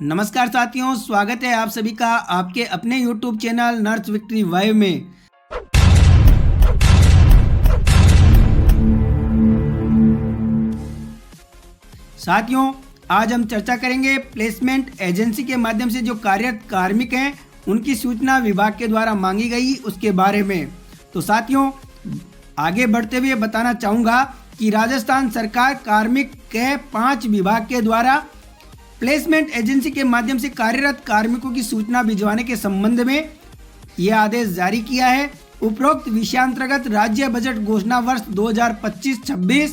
नमस्कार साथियों, स्वागत है आप सभी का आपके अपने YouTube चैनल नर्स विक्ट्री वाइव में। साथियों, आज हम चर्चा करेंगे प्लेसमेंट एजेंसी के माध्यम से जो कार्यरत कार्मिक हैं उनकी सूचना विभाग के द्वारा मांगी गई उसके बारे में। तो साथियों, आगे बढ़ते हुए बताना चाहूँगा कि राजस्थान सरकार कार्मिक के 5 विभाग के द्वारा प्लेसमेंट एजेंसी के माध्यम से कार्यरत कार्मिकों की सूचना भिजवाने के संबंध में यह आदेश जारी किया है। उपरोक्त विषयांतर्गत राज्य बजट घोषणा वर्ष 2025-26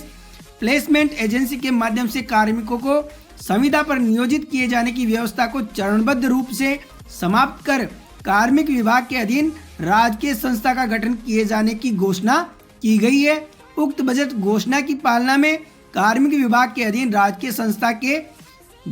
प्लेसमेंट एजेंसी के माध्यम से कार्मिकों को संविदा पर नियोजित किए जाने की व्यवस्था को चरणबद्ध रूप से समाप्त कर कार्मिक विभाग के अधीन राजकीय संस्था का गठन किए जाने की घोषणा की गई है। उक्त बजट घोषणा की पालना में कार्मिक विभाग के अधीन राजकीय संस्था के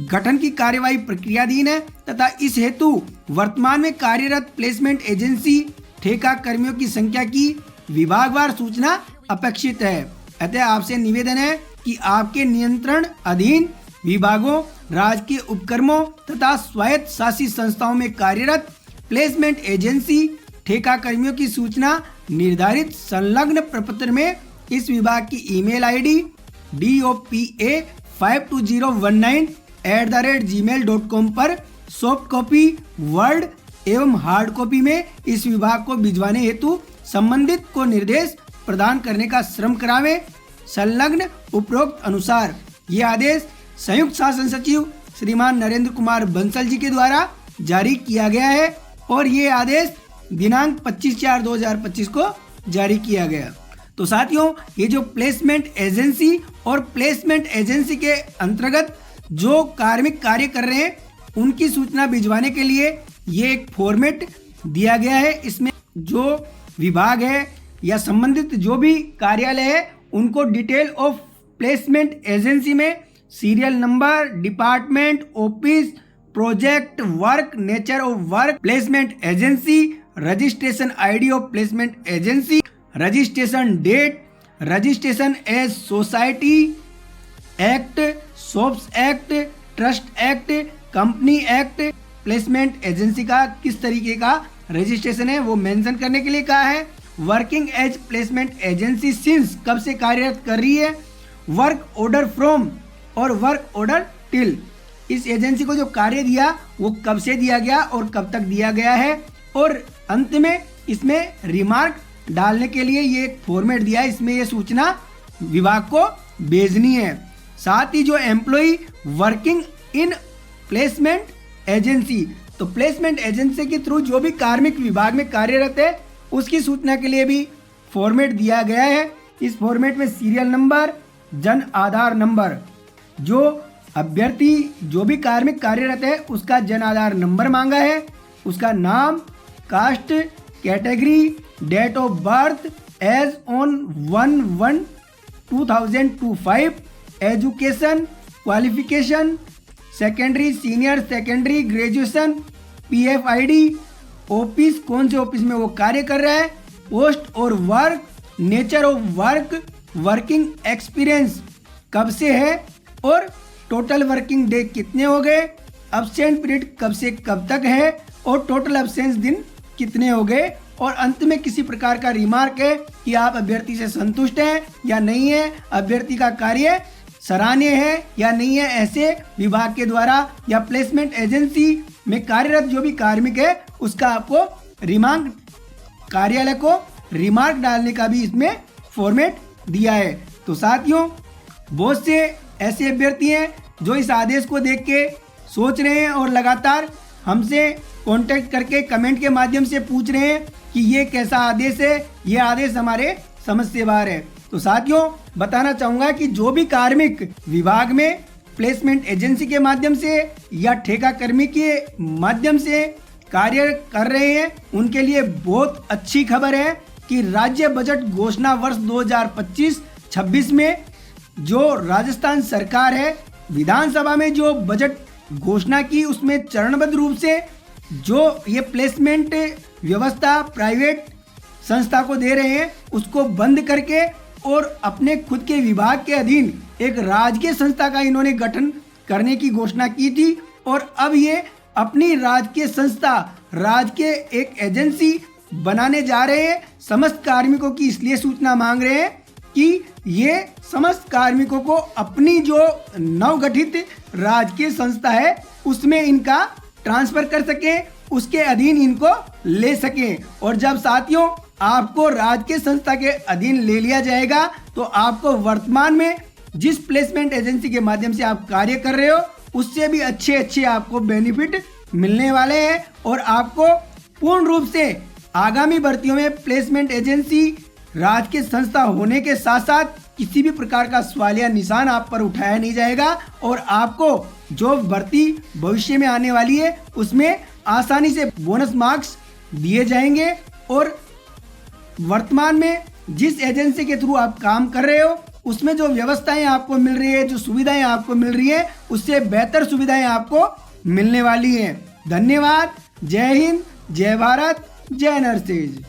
गठन की कार्यवाही प्रक्रियाधीन है तथा इस हेतु वर्तमान में कार्यरत प्लेसमेंट एजेंसी ठेका कर्मियों की संख्या की विभागवार सूचना अपेक्षित है। अतः आपसे निवेदन है कि आपके नियंत्रण अधीन विभागों, राजकीय उपक्रमों तथा स्वायत्त शासित संस्थाओं में कार्यरत प्लेसमेंट एजेंसी ठेका कर्मियों की सूचना निर्धारित संलग्न प्रपत्र में इस विभाग की ईमेल आईडी dopa522019@gmail.com पर सॉफ्ट कॉपी, वर्ड एवं हार्ड कॉपी में इस विभाग को भिजवाने हेतु संबंधित को निर्देश प्रदान करने का श्रम करावे। संलग्न उपरोक्त अनुसार ये आदेश संयुक्त शासन सचिव श्रीमान नरेंद्र कुमार बंसल जी के द्वारा जारी किया गया है और ये आदेश दिनांक 25/4/2025 को जारी किया गया। तो साथियों, ये जो प्लेसमेंट एजेंसी और प्लेसमेंट एजेंसी के अंतर्गत जो कार्मिक कार्य कर रहे हैं उनकी सूचना भिजवाने के लिए ये एक फॉर्मेट दिया गया है। इसमें जो विभाग है या संबंधित जो भी कार्यालय है उनको डिटेल ऑफ प्लेसमेंट एजेंसी में serial number, department, office, project, work, nature of work, placement agency, registration ID of placement agency, registration date, registration as society act, sops act, trust act, company act, placement agency का किस तरीके का registration है वो mention करने के लिए कहा है। Working as placement agency since कब से कार्यरत कर रही है, वर्क ऑर्डर फ्रॉम और वर्क ऑर्डर टिल, इस एजेंसी को जो कार्य दिया वो कब से दिया गया और कब तक दिया गया है। और अंत में इसमें रिमार्क डालने के लिए ये एक फॉर्मेट दिया है, इसमें ये सूचना विभाग को भेजनी है। साथ ही जो employee working in placement agency, तो प्लेसमेंट एजेंसी के थ्रू जो भी कार्मिक विभाग में कार्यरत है उसकी सूचना के लिए भी फॉर्मेट दिया गया है। इस फॉर्मेट में serial number, Jan Aadhaar number, जो अभ्यर्थी जो भी कार्मिक कार्यरत है उसका जन आधार नंबर मांगा है, उसका नाम, caste, category, date of birth age on 1/1/2025, education, qualification, secondary, senior secondary, graduation, PF ID, office कौन से ऑफिस में वो कार्य कर रहा है, पोस्ट और work, nature of work, working experience कब से है और टोटल वर्किंग डे कितने हो गए, अब्सेंट पीरियड कब से कब तक है और टोटल अब्सेंस दिन कितने हो गए। और अंत में किसी प्रकार का रिमार्क है कि आप अभ्यर्थी से संतुष्ट हैं या नहीं है, अभ्यर्थी का कार्य सराहनीय है या नहीं है, ऐसे विभाग के द्वारा या प्लेसमेंट एजेंसी में कार्यरत जो भी कार्मिक है उसका आपको रिमार्क, कार्यालय को रिमार्क डालने का भी इसमें फॉर्मेट दिया है। तो साथियों, बहुत से ऐसे अभ्यर्थी हैं जो इस आदेश को देख के सोच रहे हैं और लगातार हमसे कांटेक्ट करके कमेंट के माध्यम से पूछ रहे हैं कि ये कैसा आदेश है, ये आदेश हमारे समझ से बाहर है। तो साथियों, बताना चाहूँगा कि जो भी कार्मिक विभाग में प्लेसमेंट एजेंसी के माध्यम से या ठेका कर्मी के माध्यम से कार्य कर रहे हैं उनके लिए बहुत अच्छी खबर है कि राज्य बजट घोषणा वर्ष 2025-26 में जो राजस्थान सरकार है विधानसभा में जो बजट घोषणा की उसमें चरणबद्ध रूप से जो ये प्लेसमेंट व्यवस्था प्राइवेट संस्था को दे रहे हैं उसको बंद करके और अपने खुद के विभाग के अधीन एक राजकीय संस्था का इन्होंने गठन करने की घोषणा की थी और अब ये अपनी राजकीय संस्था, राजकीय एक एजेंसी बनाने जा रहे हैं। समस्त कार्मिकों की इसलिए सूचना मांग रहे हैं कि ये समस्त कार्मिकों को अपनी जो नवगठित राजकीय संस्था है उसमें इनका ट्रांसफर कर सकें, उसके अधीन इनको ले सकें। और जब साथियों आपको राजकीय संस्था के अधीन ले लिया जाएगा तो आपको वर्तमान में जिस प्लेसमेंट एजेंसी के माध्यम से आप कार्य कर रहे हो उससे भी अच्छे अच्छे आपको बेनिफिट मिलने वाले हैं और आपको पूर्ण रूप से आगामी भर्तियों में प्लेसमेंट एजेंसी, राजकीय संस्था होने के साथ साथ किसी भी प्रकार का सवालिया निशान आप पर उठाया नहीं जाएगा और आपको जो भर्ती भविष्य में आने वाली है उसमें आसानी से बोनस मार्क्स दिए जाएंगे और वर्तमान में जिस एजेंसी के थ्रू आप काम कर रहे हो उसमें जो व्यवस्थाएं आपको मिल रही है, जो सुविधाएं आपको मिल रही है, उससे बेहतर सुविधाएं आपको मिलने वाली हैं। धन्यवाद। जय हिंद, जय भारत, जय नरसिंह।